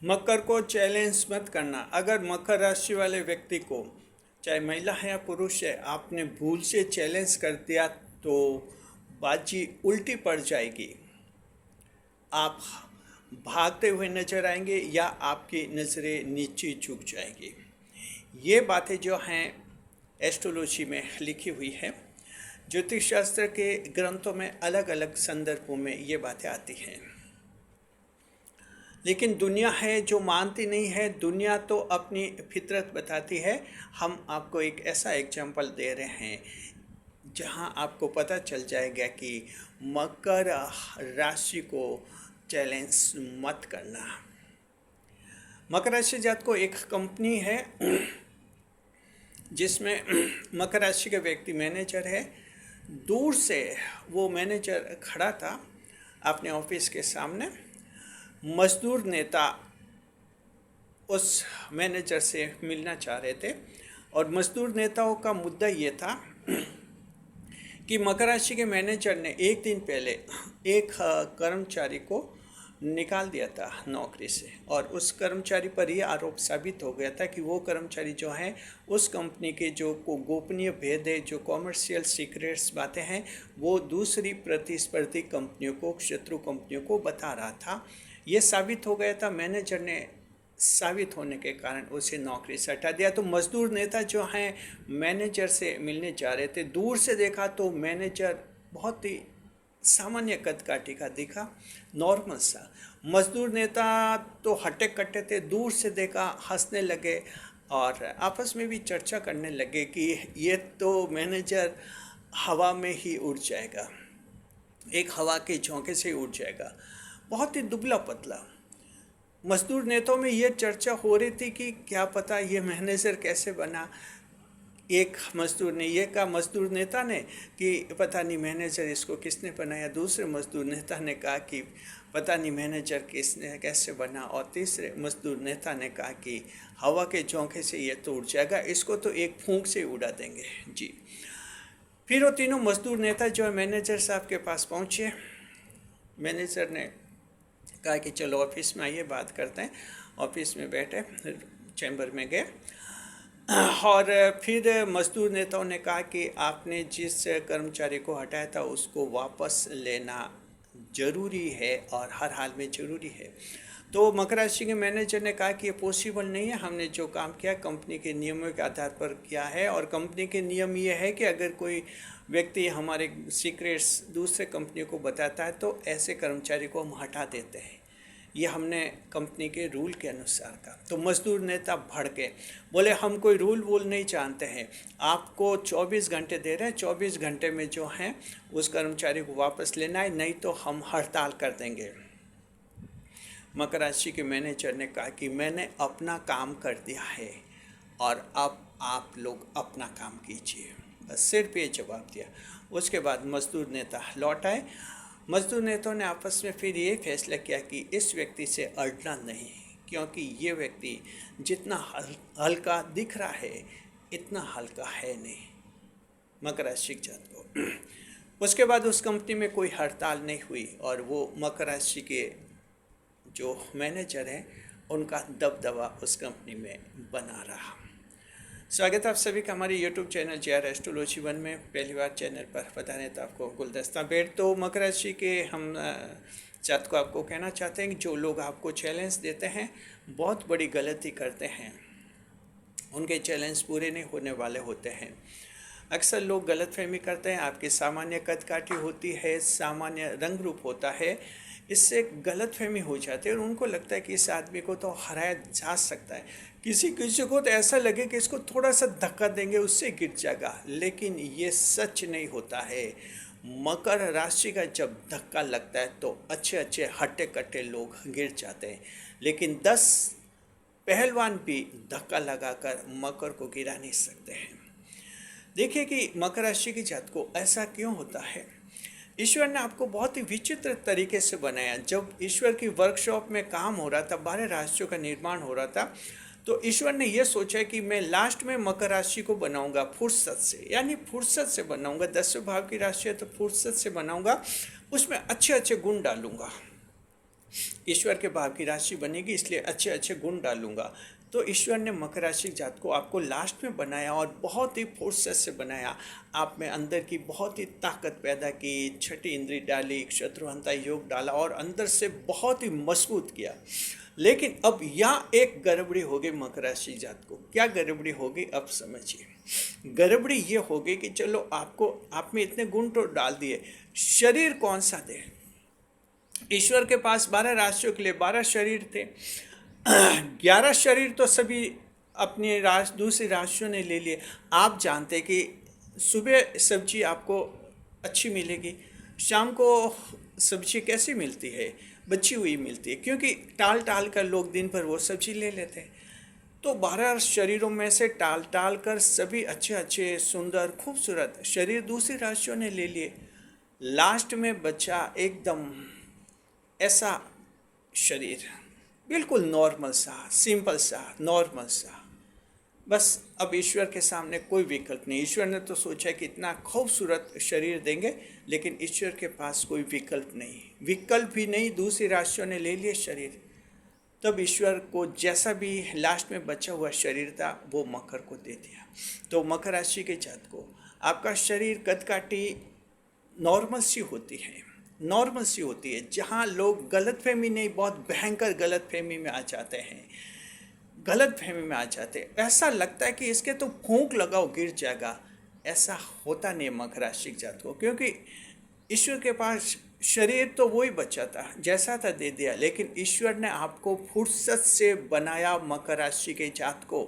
मकर को चैलेंज मत करना। अगर मकर राशि वाले व्यक्ति को, चाहे महिला है या पुरुष है, आपने भूल से चैलेंज कर दिया तो बाजी उल्टी पड़ जाएगी। आप भागते हुए नजर आएंगे या आपकी नज़रें नीचे झुक जाएगी। ये बातें जो हैं एस्ट्रोलॉजी में लिखी हुई है। ज्योतिष शास्त्र के ग्रंथों में अलग अलग संदर्भों में ये बातें आती हैं, लेकिन दुनिया है जो मानती नहीं है। दुनिया तो अपनी फितरत बताती है। हम आपको एक ऐसा एग्जाम्पल दे रहे हैं जहां आपको पता चल जाएगा कि मकर राशि को चैलेंज मत करना। मकर राशि जात को एक कंपनी है जिसमें मकर राशि का व्यक्ति मैनेजर है। दूर से वो मैनेजर खड़ा था अपने ऑफिस के सामने। मजदूर नेता उस मैनेजर से मिलना चाह रहे थे और मजदूर नेताओं का मुद्दा ये था कि मकर राशि के मैनेजर ने एक दिन पहले एक कर्मचारी को निकाल दिया था नौकरी से, और उस कर्मचारी पर यह आरोप साबित हो गया था कि वो कर्मचारी जो है उस कंपनी के जो गोपनीय भेद है, जो कॉमर्शियल सीक्रेट्स बातें हैं, वो दूसरी प्रतिस्पर्धी कंपनियों को, शत्रु कंपनियों को बता रहा था। ये साबित हो गया था। मैनेजर ने साबित होने के कारण उसे नौकरी से हटा दिया। तो मजदूर नेता जो हैं मैनेजर से मिलने जा रहे थे। दूर से देखा तो मैनेजर बहुत ही सामान्य कद काठी का दिखा, नॉर्मल सा। मजदूर नेता तो हट्टे कट्टे थे। दूर से देखा, हंसने लगे और आपस में भी चर्चा करने लगे कि ये तो मैनेजर हवा में ही उड़ जाएगा, एक हवा के झोंके से उड़ जाएगा। बहुत ही दुबला पतला। मजदूर नेताओं में ये चर्चा हो रही थी कि क्या पता ये मैनेजर कैसे बना। एक मजदूर ने ये कहा, मजदूर नेता ने, कि पता नहीं मैनेजर इसको किसने बनाया। दूसरे मजदूर नेता ने कहा कि पता नहीं मैनेजर किसने कैसे बना। और तीसरे मजदूर नेता ने कहा कि हवा के झोंके से ये तो उड़ जाएगा, इसको तो एक फूंक से उड़ा देंगे जी। फिर वो तीनों मजदूर नेता जो है मैनेजर साहब के पास पहुँचे। मैनेजर ने कहा कि चलो ऑफिस में आइए, बात करते हैं। ऑफिस में बैठे, चैम्बर में गए और फिर मजदूर नेताओं ने कहा कि आपने जिस कर्मचारी को हटाया था उसको वापस लेना ज़रूरी है और हर हाल में ज़रूरी है। तो मकर राशि के मैनेजर ने कहा कि ये पॉसिबल नहीं है। हमने जो काम किया कंपनी के नियमों के आधार पर किया है, और कंपनी के नियम ये है कि अगर कोई व्यक्ति हमारे सीक्रेट्स दूसरे कंपनियों को बताता है तो ऐसे कर्मचारी को हम हटा देते हैं। ये हमने कंपनी के रूल के अनुसार का। तो मजदूर नेता भड़के, बोले हम कोई रूल वूल नहीं जानते हैं, आपको 24 घंटे दे रहे हैं, 24 घंटे में जो हैं उस कर्मचारी को वापस लेना है, नहीं तो हम हड़ताल कर देंगे। मकर राशि के मैनेजर ने कहा कि मैंने अपना काम कर दिया है और अब आप लोग अपना काम कीजिए, बस सिर्फ ये जवाब दिया। उसके बाद मजदूर नेता लौट आए। मजदूर नेताओं ने आपस में फिर ये फैसला किया कि इस व्यक्ति से अड़ना नहीं, क्योंकि ये व्यक्ति जितना हल्का दिख रहा है इतना हल्का है नहीं मकर राशि जात को। उसके बाद उस कंपनी में कोई हड़ताल नहीं हुई और वो मकर राशि के जो मैनेजर हैं उनका दबदबा उस कंपनी में बना रहा। स्वागत है आप सभी का हमारे YouTube चैनल JR एस्ट्रोलॉजी 1 में। पहली बार चैनल पर पता नहीं तो आपको गुलदस्ता भेंट। तो मकर राशि के हम जात को आपको कहना चाहते हैं कि जो लोग आपको चैलेंज देते हैं बहुत बड़ी गलती करते हैं। उनके चैलेंज पूरे नहीं होने वाले होते हैं। अक्सर लोग गलतफहमी करते हैं। आपकी सामान्य कद काठी होती है, सामान्य रंग रूप होता है, इससे गलतफहमी हो जाती है और उनको लगता है कि इस आदमी को तो हराया जा सकता है। किसी किसी को तो ऐसा लगे कि इसको थोड़ा सा धक्का देंगे उससे गिर जाएगा, लेकिन ये सच नहीं होता है। मकर राशि का जब धक्का लगता है तो अच्छे अच्छे हट्टे कट्टे लोग गिर जाते हैं, लेकिन 10 पहलवान भी धक्का लगाकर मकर को गिरा नहीं सकते हैं। देखिए कि मकर राशि की जात को ऐसा क्यों होता है। ईश्वर ने आपको बहुत ही विचित्र तरीके से बनाया। जब ईश्वर की वर्कशॉप में काम हो रहा था, 12 राशियों का निर्माण हो रहा था, तो ईश्वर ने यह सोचा कि मैं लास्ट में मकर राशि को बनाऊंगा फुर्सत से, यानी फुर्सत से बनाऊंगा। 10वें भाव की राशि है तो फुर्सत से बनाऊंगा, उसमें अच्छे अच्छे गुण डालूंगा। ईश्वर के भाव की राशि बनेगी, इसलिए अच्छे अच्छे गुण डालूंगा। तो ईश्वर ने मकर राशि जात को आपको लास्ट में बनाया और बहुत ही फुर्सत से बनाया। आप में अंदर की बहुत ही ताकत पैदा की, छठी इंद्री डाली, शत्रुहंता योग डाला और अंदर से बहुत ही मजबूत किया। लेकिन अब यहाँ एक गड़बड़ी हो गई मकर राशि जात को। क्या गड़बड़ी हो गई अब समझिए। गड़बड़ी ये हो गई कि चलो आपको, आप में इतने गुण तो डाल दिए, शरीर कौन सा दे। ईश्वर के पास 12 राशियों के लिए 12 शरीर थे। 11 शरीर तो सभी अपनी दूसरी राशियों ने ले लिए। आप जानते कि सुबह सब्जी आपको अच्छी मिलेगी, शाम को सब्जी कैसी मिलती है, बची हुई मिलती है, क्योंकि टाल टाल कर लोग दिन भर वो सब्जी ले लेते हैं। तो 12 शरीरों में से टाल टाल कर सभी अच्छे अच्छे सुंदर खूबसूरत शरीर दूसरी राशियों ने ले लिए। लास्ट में बचा एकदम ऐसा शरीर, बिल्कुल नॉर्मल सा, सिंपल सा, नॉर्मल सा। बस अब ईश्वर के सामने कोई विकल्प नहीं। ईश्वर ने तो सोचा कि इतना खूबसूरत शरीर देंगे, लेकिन ईश्वर के पास कोई विकल्प नहीं, विकल्प भी नहीं, दूसरी राशियों ने ले लिए शरीर। तब ईश्वर को जैसा भी लास्ट में बचा हुआ शरीर था वो मकर को दे दिया। तो मकर राशि के जात को आपका शरीर कदकाठी नॉर्मल सी होती है, नॉर्मल सी होती है, जहाँ लोग गलतफहमी नहीं, बहुत भयंकर गलतफहमी में आ जाते हैं, गलतफहमी में आ जाते हैं। ऐसा लगता है कि इसके तो फूंक लगाओ गिर जाएगा। ऐसा होता नहीं मकर राशि के जात को, क्योंकि ईश्वर के पास शरीर तो वही बचा था, जैसा था दे दिया। लेकिन ईश्वर ने आपको फुर्सत से बनाया, मकर राशि के जात को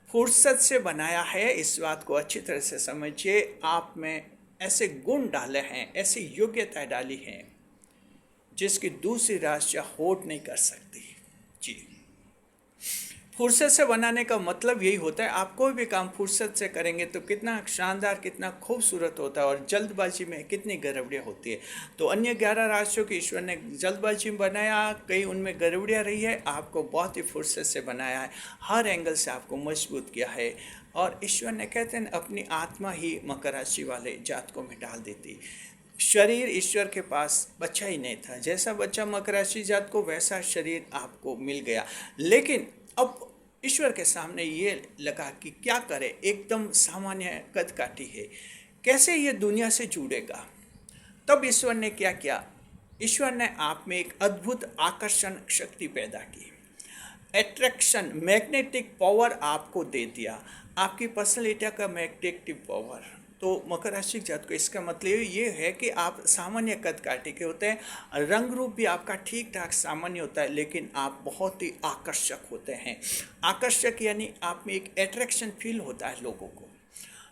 फुर्सत से बनाया है। इस बात को अच्छी तरह से समझिए। आप में ऐसे गुण डाले हैं, ऐसी योग्यता डाली हैं जिसकी दूसरी राशियाँ होल्ड नहीं कर सकती। जी, फुर्सत से बनाने का मतलब यही होता है, आप कोई भी काम फुर्सत से करेंगे तो कितना शानदार, कितना खूबसूरत होता है, और जल्दबाजी में कितनी गड़बड़ियाँ होती है। तो अन्य 11 राशियों की ईश्वर ने जल्दबाजी में बनाया, कई उनमें गड़बड़ियाँ रही है, आपको बहुत ही फुर्सत से बनाया है, हर एंगल से आपको मजबूत किया है। और ईश्वर ने, कहते हैं, अपनी आत्मा ही मकर राशि वाले जातकों में डाल देती। शरीर ईश्वर के पास बच्चा ही नहीं था, जैसा बच्चा मकर राशि जात को वैसा शरीर आपको मिल गया। लेकिन अब ईश्वर के सामने ये लगा कि क्या करे, एकदम सामान्य कद काठी है, कैसे ये दुनिया से जुड़ेगा। तब ईश्वर ने क्या किया, ईश्वर ने आप में एक अद्भुत आकर्षण शक्ति पैदा की, एट्रैक्शन, मैग्नेटिक पावर आपको दे दिया, आपकी पर्सनैलिटी का मैग्नेटिक पावर। तो मकर राशि जात को इसका मतलब ये है कि आप सामान्य कद काठी के होते हैं, रंग रूप भी आपका ठीक ठाक सामान्य होता है, लेकिन आप बहुत ही आकर्षक होते हैं। आकर्षक यानी आप में एक एट्रैक्शन फील होता है लोगों को।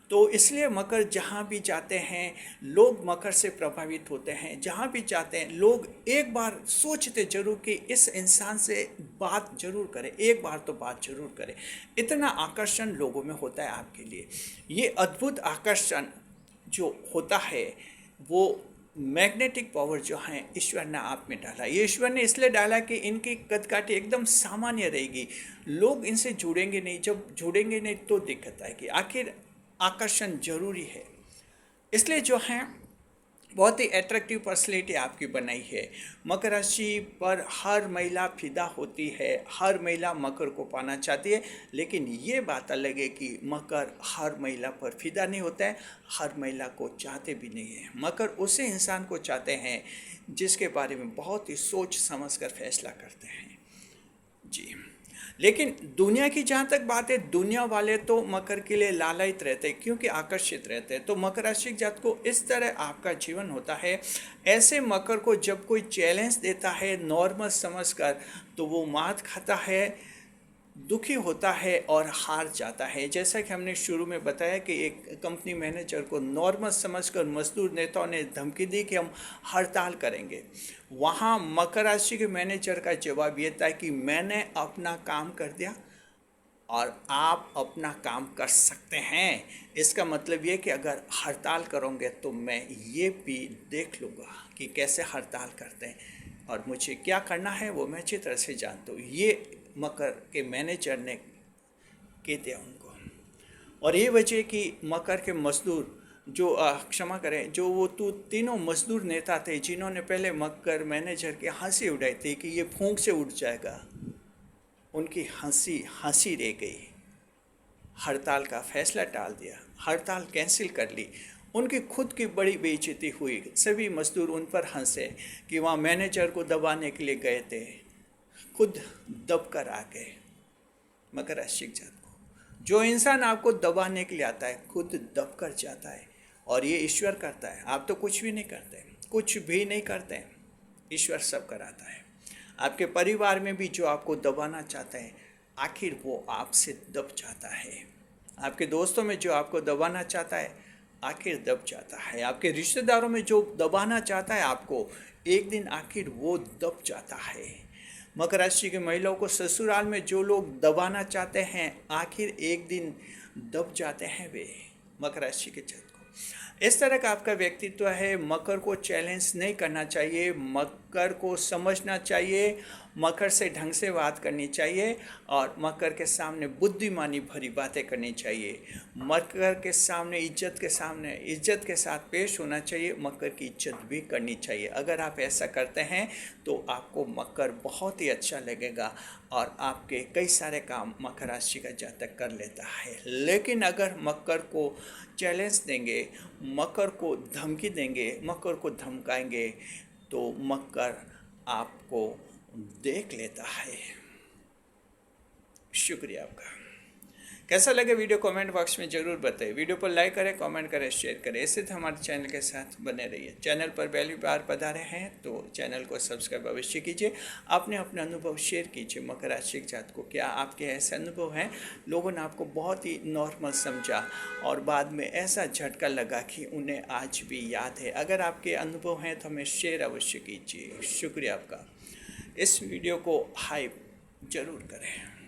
तो इसलिए मकर जहाँ भी जाते हैं लोग मकर से प्रभावित होते हैं। जहाँ भी जाते हैं लोग एक बार सोचते जरूर कि इस इंसान से बात जरूर करें, एक बार तो बात जरूर करें। इतना आकर्षण लोगों में होता है आपके लिए। ये अद्भुत आकर्षण जो होता है वो मैग्नेटिक पावर जो है ईश्वर ने आप में डाला। ये ईश्वर ने इसलिए डाला कि इनकी कदकाठी एकदम सामान्य रहेगी, लोग इनसे जुड़ेंगे नहीं। जब जुड़ेंगे नहीं तो दिक्कत आएगी। आखिर आकर्षण जरूरी है, इसलिए जो है बहुत ही अट्रैक्टिव पर्सनैलिटी आपकी बनाई है। मकर राशि पर हर महिला फिदा होती है, हर महिला मकर को पाना चाहती है। लेकिन ये बात अलग है कि मकर हर महिला पर फिदा नहीं होता है, हर महिला को चाहते भी नहीं है। मकर उसे इंसान को चाहते हैं जिसके बारे में बहुत ही सोच समझ कर फैसला करते हैं। जी, लेकिन दुनिया की जहाँ तक बात है, दुनिया वाले तो मकर के लिए लालायित रहते हैं, क्योंकि आकर्षित रहते हैं। तो मकर राशि जात को इस तरह आपका जीवन होता है। ऐसे मकर को जब कोई चैलेंज देता है नॉर्मल समझकर, तो वो मात खाता है, दुखी होता है और हार जाता है। जैसा कि हमने शुरू में बताया कि एक कंपनी मैनेजर को नॉर्मल समझकर मजदूर नेताओं ने धमकी दी कि हम हड़ताल करेंगे। वहाँ मकर राशि के मैनेजर का जवाब ये था कि मैंने अपना काम कर दिया और आप अपना काम कर सकते हैं। इसका मतलब ये कि अगर हड़ताल करोगे तो मैं ये भी देख लूँगा कि कैसे हड़ताल करते हैं, और मुझे क्या करना है वो मैं अच्छी तरह से जानता हूँ। ये मकर के मैनेजर ने कह दिया उनको। और ये वजह कि मकर के मजदूर जो क्षमा करें, जो वो तीनों मजदूर नेता थे जिन्होंने पहले मकर मैनेजर की हंसी उड़ाई थी कि ये फूंक से उड़ जाएगा, उनकी हंसी हंसी रह गई। हड़ताल का फैसला टाल दिया, हड़ताल कैंसिल कर ली। उनकी खुद की बड़ी बेइज्जती हुई। सभी मजदूर उन पर हंसे कि वहाँ मैनेजर को दबाने के लिए गए थे, खुद दब कर आ गए। मकर राशि जात को जो इंसान आपको दबाने के लिए आता है खुद दब कर जाता है, और ये ईश्वर करता है। आप तो कुछ भी नहीं करते, कुछ भी नहीं करते, ईश्वर सब कराता है। आपके परिवार में भी जो आपको दबाना चाहता है आखिर वो आपसे दब जाता है। आपके दोस्तों में जो आपको दबाना चाहता है आखिर दब जाता है। आपके रिश्तेदारों में जो दबाना चाहता है आपको, एक दिन आखिर वो दब जाता है। मकर राशि की महिलाओं को ससुराल में जो लोग दबाना चाहते हैं आखिर एक दिन दब जाते हैं वे। मकर राशि के जातक को इस तरह का आपका व्यक्तित्व है। मकर को चैलेंज नहीं करना चाहिए, मकर को समझना चाहिए, मकर से ढंग से बात करनी चाहिए और मकर के सामने बुद्धिमानी भरी बातें करनी चाहिए। मकर के सामने इज्जत के साथ पेश होना चाहिए, मकर की इज्जत भी करनी चाहिए। अगर आप ऐसा करते हैं तो आपको मकर बहुत ही अच्छा लगेगा और आपके कई सारे काम मकर राशि का जातक कर लेता है। लेकिन अगर मकर को चैलेंज देंगे, मकर को धमकी देंगे, मकर को धमकाएंगे तो मकर आपको देख लेता है। शुक्रिया आपका। कैसा लगे वीडियो कमेंट बॉक्स में ज़रूर बताइए। वीडियो पर लाइक करें, कमेंट करें, शेयर करें। ऐसे तो हमारे चैनल के साथ बने रहिए। चैनल पर पहली बार पधारे हैं तो चैनल को सब्सक्राइब अवश्य कीजिए। अपने अनुभव शेयर कीजिए। मकर राशि के जातक को क्या आपके ऐसे अनुभव हैं, लोगों ने आपको बहुत ही नॉर्मल समझा और बाद में ऐसा झटका लगा कि उन्हें आज भी याद है? अगर आपके अनुभव हैं तो हमें शेयर अवश्य कीजिए। शुक्रिया आपका। इस वीडियो को हाइप ज़रूर करें।